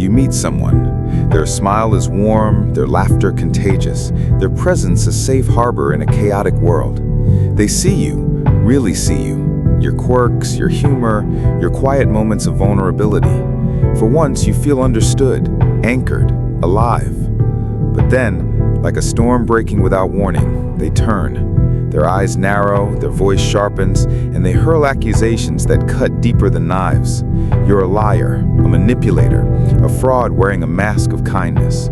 You meet someone. Their smile is warm, their laughter contagious, their presence a safe harbor in a chaotic world. They see you, really see you, your quirks, your humor, your quiet moments of vulnerability. For once, you feel understood, anchored, alive. But then, like a storm breaking without warning, they turn. Their eyes narrow, their voice sharpens, and they hurl accusations that cut deeper than knives. You're a liar, a manipulator, a fraud wearing a mask of kindness.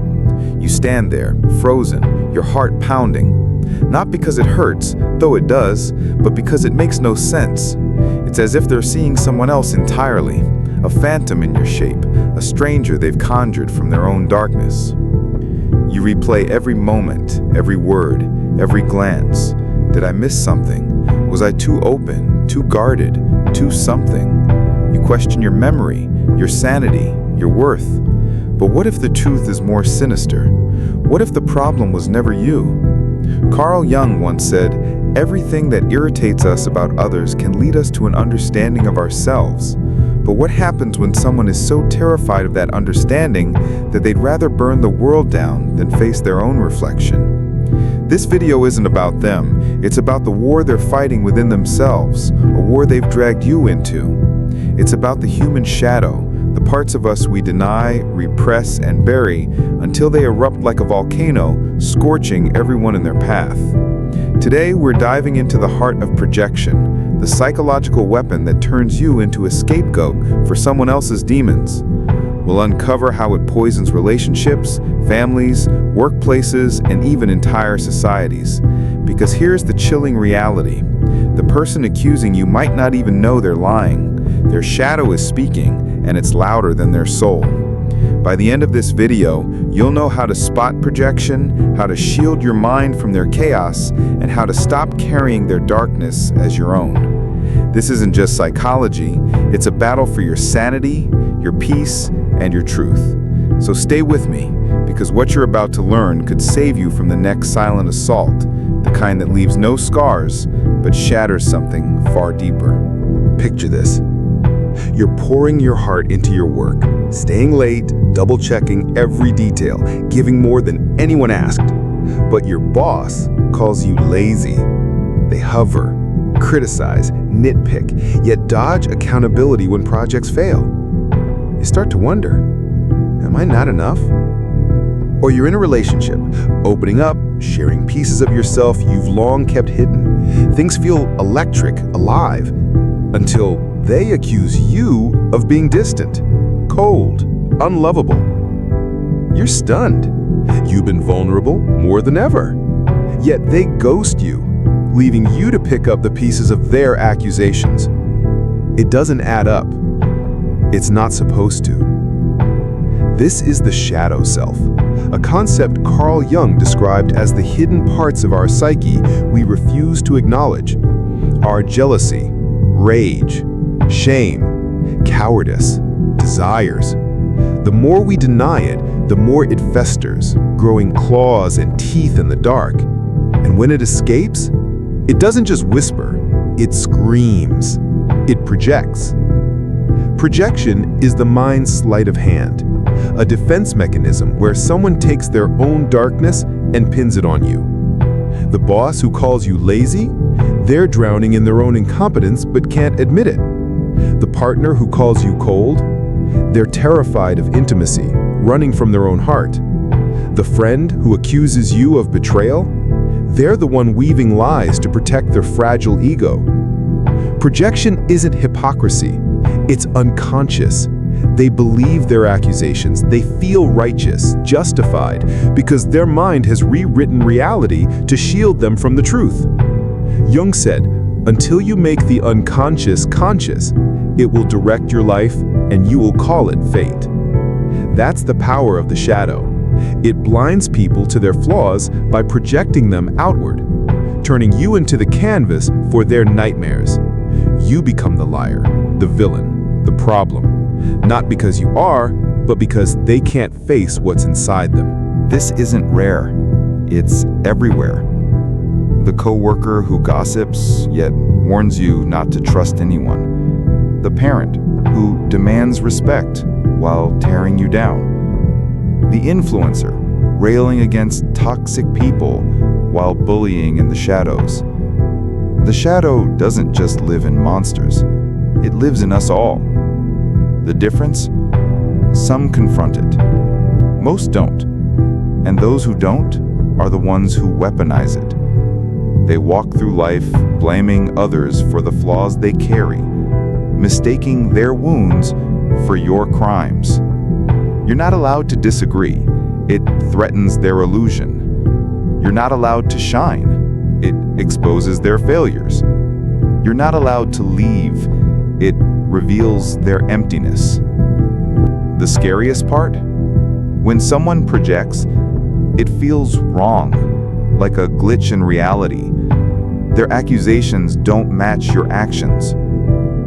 You stand there, frozen, your heart pounding. Not because it hurts, though it does, but because it makes no sense. It's as if they're seeing someone else entirely, a phantom in your shape, a stranger they've conjured from their own darkness. You replay every moment, every word, every glance. Did I miss something? Was I too open, too guarded, too something? You question your memory, your sanity, your worth. But what if the truth is more sinister? What if the problem was never you? Carl Jung once said, "Everything that irritates us about others can lead us to an understanding of ourselves." But what happens when someone is so terrified of that understanding that they'd rather burn the world down than face their own reflection? This video isn't about them, it's about the war they're fighting within themselves, a war they've dragged you into. It's about the human shadow, the parts of us we deny, repress, and bury until they erupt like a volcano, scorching everyone in their path. Today, we're diving into the heart of projection, the psychological weapon that turns you into a scapegoat for someone else's demons. We'll uncover how it poisons relationships, families, workplaces, and even entire societies. Because here's the chilling reality. The person accusing you might not even know they're lying. Their shadow is speaking, and it's louder than their soul. By the end of this video, you'll know how to spot projection, how to shield your mind from their chaos, and how to stop carrying their darkness as your own. This isn't just psychology, it's a battle for your sanity, your peace, and your truth. So stay with me, because what you're about to learn could save you from the next silent assault, the kind that leaves no scars, but shatters something far deeper. Picture this. You're pouring your heart into your work, staying late, double-checking every detail, giving more than anyone asked. But your boss calls you lazy. They hover, criticize, nitpick, yet dodge accountability when projects fail. You start to wonder, am I not enough? Or you're in a relationship, opening up, sharing pieces of yourself you've long kept hidden. Things feel electric, alive, until they accuse you of being distant, cold, unlovable. You're stunned. You've been vulnerable more than ever. Yet they ghost you, leaving you to pick up the pieces of their accusations. It doesn't add up. It's not supposed to. This is the shadow self, a concept Carl Jung described as the hidden parts of our psyche we refuse to acknowledge. Our jealousy, rage, shame, cowardice, desires. The more we deny it, the more it festers, growing claws and teeth in the dark. And when it escapes, it doesn't just whisper, it screams. It projects. Projection is the mind's sleight of hand, a defense mechanism where someone takes their own darkness and pins it on you. The boss who calls you lazy, they're drowning in their own incompetence but can't admit it. The partner who calls you cold, they're terrified of intimacy, running from their own heart. The friend who accuses you of betrayal, they're the one weaving lies to protect their fragile ego. Projection isn't hypocrisy, it's unconscious. They believe their accusations, they feel righteous, justified, because their mind has rewritten reality to shield them from the truth. Jung said, until you make the unconscious conscious, it will direct your life and you will call it fate. That's the power of the shadow. It blinds people to their flaws by projecting them outward, turning you into the canvas for their nightmares. You become the liar, the villain, the problem, not because you are, but because they can't face what's inside them. This isn't rare. It's everywhere. The coworker who gossips, yet warns you not to trust anyone. The parent who demands respect while tearing you down. The influencer, railing against toxic people while bullying in the shadows. The shadow doesn't just live in monsters, it lives in us all. The difference? Some confront it. Most don't. And those who don't are the ones who weaponize it. They walk through life blaming others for the flaws they carry, mistaking their wounds for your crimes. You're not allowed to disagree. It threatens their illusion. You're not allowed to shine. It exposes their failures. You're not allowed to leave. It reveals their emptiness. The scariest part? When someone projects, it feels wrong, like a glitch in reality. Their accusations don't match your actions.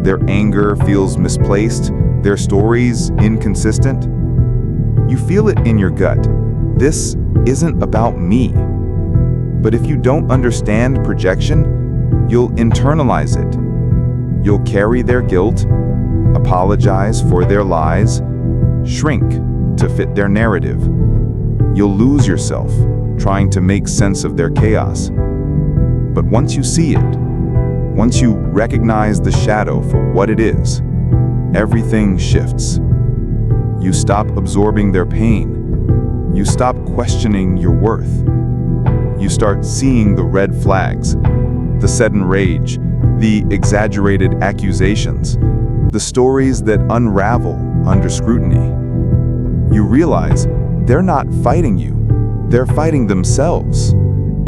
Their anger feels misplaced, their stories inconsistent. You feel it in your gut. This isn't about me. But if you don't understand projection, you'll internalize it. You'll carry their guilt, apologize for their lies, shrink to fit their narrative. You'll lose yourself trying to make sense of their chaos. But once you see it, once you recognize the shadow for what it is, everything shifts. You stop absorbing their pain. You stop questioning your worth. You start seeing the red flags, the sudden rage, the exaggerated accusations, the stories that unravel under scrutiny. You realize they're not fighting you, they're fighting themselves,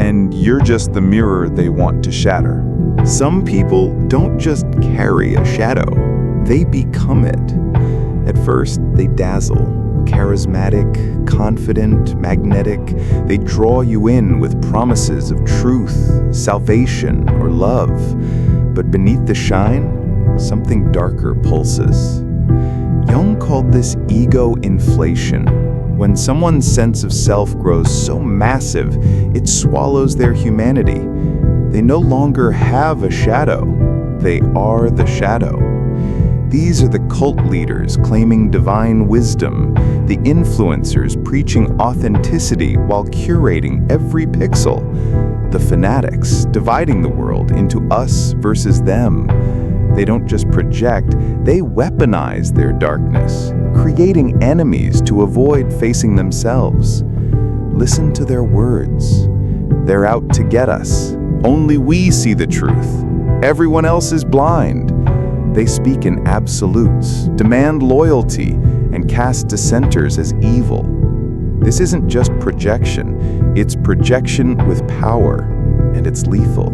and you're just the mirror they want to shatter. Some people don't just carry a shadow, they become it. At first, they dazzle, charismatic, confident, magnetic. They draw you in with promises of truth, salvation, or love. But beneath the shine, something darker pulses. Jung called this ego inflation. When someone's sense of self grows so massive, it swallows their humanity. They no longer have a shadow. They are the shadow. These are the cult leaders claiming divine wisdom, the influencers preaching authenticity while curating every pixel, the fanatics dividing the world into us versus them. They don't just project, they weaponize their darkness, creating enemies to avoid facing themselves. Listen to their words. They're out to get us. Only we see the truth. Everyone else is blind. They speak in absolutes, demand loyalty, and cast dissenters as evil. This isn't just projection, it's projection with power, and it's lethal.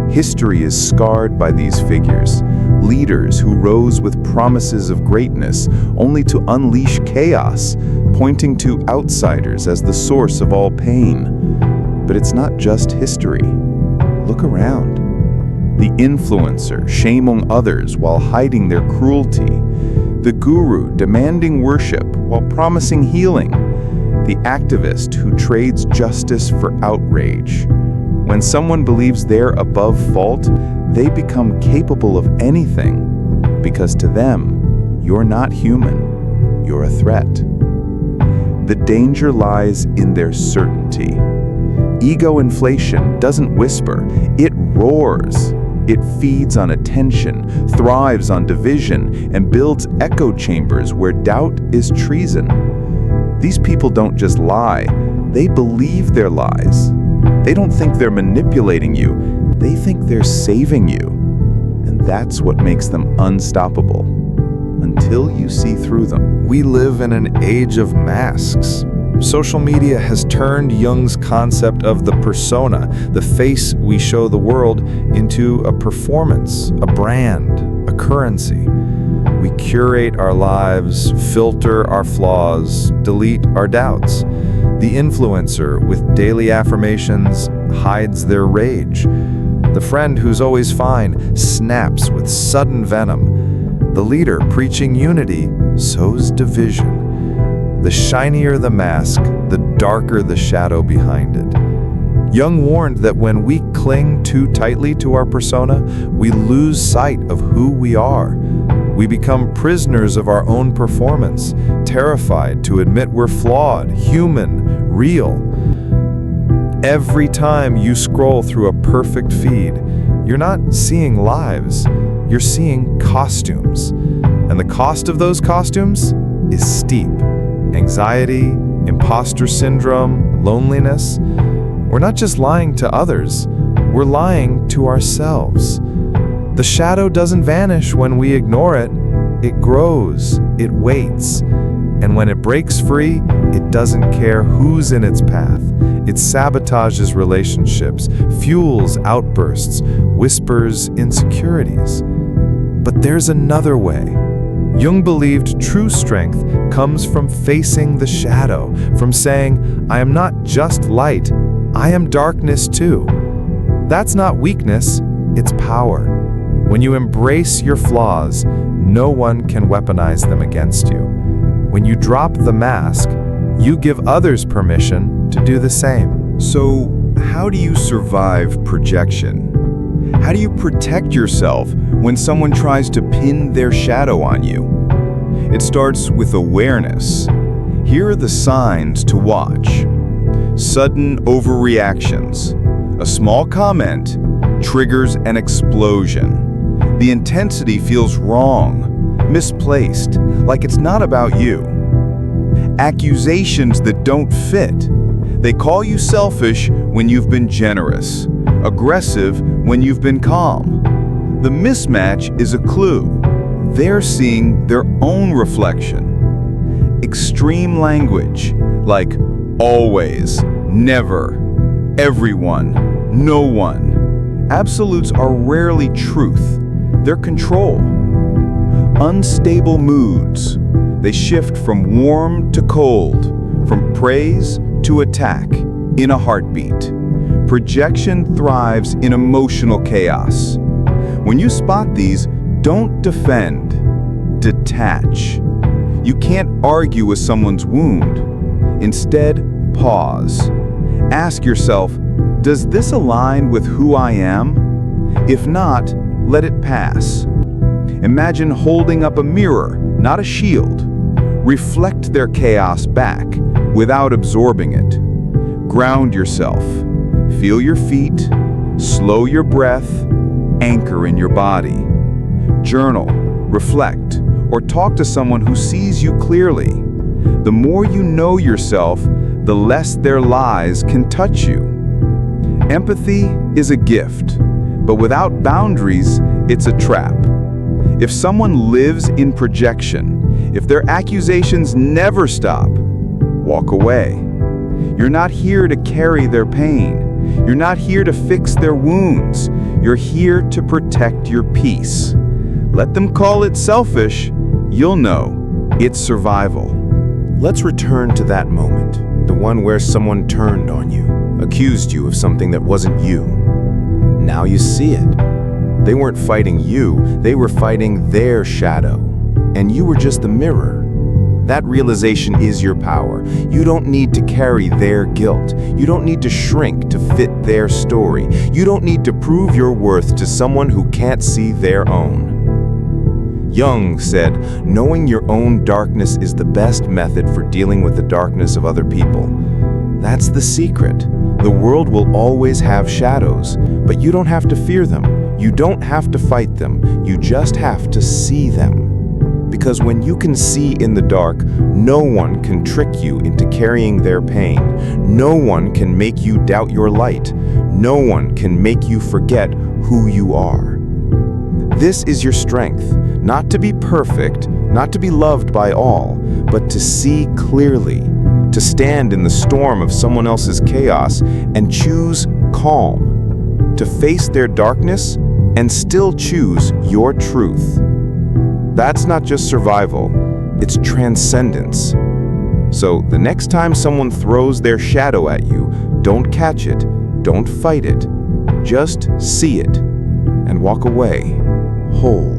History is scarred by these figures, leaders who rose with promises of greatness only to unleash chaos, pointing to outsiders as the source of all pain. But it's not just history. Look around. The influencer shaming others while hiding their cruelty. The guru demanding worship while promising healing. The activist who trades justice for outrage. When someone believes they're above fault, they become capable of anything. Because to them, you're not human. You're a threat. The danger lies in their certainty. Ego inflation doesn't whisper, it roars. It feeds on attention, thrives on division, and builds echo chambers where doubt is treason. These people don't just lie, they believe their lies. They don't think they're manipulating you, they think they're saving you. And that's what makes them unstoppable. Until you see through them. We live in an age of masks. Social media has turned Jung's concept of the persona, the face we show the world, into a performance, a brand, a currency. We curate our lives, filter our flaws, delete our doubts. The influencer with daily affirmations hides their rage. The friend who's always fine snaps with sudden venom. The leader preaching unity sows division. The shinier the mask, the darker the shadow behind it. Jung warned that when we cling too tightly to our persona, we lose sight of who we are. We become prisoners of our own performance, terrified to admit we're flawed, human, real. Every time you scroll through a perfect feed, you're not seeing lives, you're seeing costumes. And the cost of those costumes is steep. Anxiety, imposter syndrome, loneliness. We're not just lying to others, we're lying to ourselves. The shadow doesn't vanish when we ignore it. It grows, it waits. And when it breaks free, it doesn't care who's in its path. It sabotages relationships, fuels outbursts, whispers insecurities. But there's another way. Jung believed true strength comes from facing the shadow, from saying, I am not just light, I am darkness too. That's not weakness, it's power. When you embrace your flaws, no one can weaponize them against you. When you drop the mask, you give others permission to do the same. So, how do you survive projection? How do you protect yourself when someone tries to pin their shadow on you? It starts with awareness. Here are the signs to watch. Sudden overreactions. A small comment triggers an explosion. The intensity feels wrong, misplaced, like it's not about you. Accusations that don't fit. They call you selfish when you've been generous, aggressive when you've been calm. The mismatch is a clue. They're seeing their own reflection. Extreme language, like always, never, everyone, no one. Absolutes are rarely truth. They're control. Unstable moods. They shift from warm to cold, from praise to attack, in a heartbeat. Projection thrives in emotional chaos. When you spot these, don't defend, detach. You can't argue with someone's wound. Instead, pause. Ask yourself, does this align with who I am? If not, let it pass. Imagine holding up a mirror, not a shield. Reflect their chaos back without absorbing it. Ground yourself. Feel your feet, slow your breath, anchor in your body. Journal, reflect, or talk to someone who sees you clearly. The more you know yourself, the less their lies can touch you. Empathy is a gift, but without boundaries, it's a trap. If someone lives in projection, if their accusations never stop, walk away. You're not here to carry their pain. You're not here to fix their wounds. You're here to protect your peace. Let them call it selfish. You'll know it's survival. Let's return to that moment, the one where someone turned on you, accused you of something that wasn't you. Now you see it. They weren't fighting you, they were fighting their shadow. And you were just the mirror. That realization is your power. You don't need to carry their guilt. You don't need to shrink to fit their story. You don't need to prove your worth to someone who can't see their own. Jung said, knowing your own darkness is the best method for dealing with the darkness of other people. That's the secret. The world will always have shadows, but you don't have to fear them. You don't have to fight them. You just have to see them. Because when you can see in the dark, no one can trick you into carrying their pain. No one can make you doubt your light. No one can make you forget who you are. This is your strength, not to be perfect, not to be loved by all, but to see clearly, to stand in the storm of someone else's chaos and choose calm, to face their darkness and still choose your truth. That's not just survival, it's transcendence. So the next time someone throws their shadow at you, don't catch it, don't fight it, just see it and walk away, whole.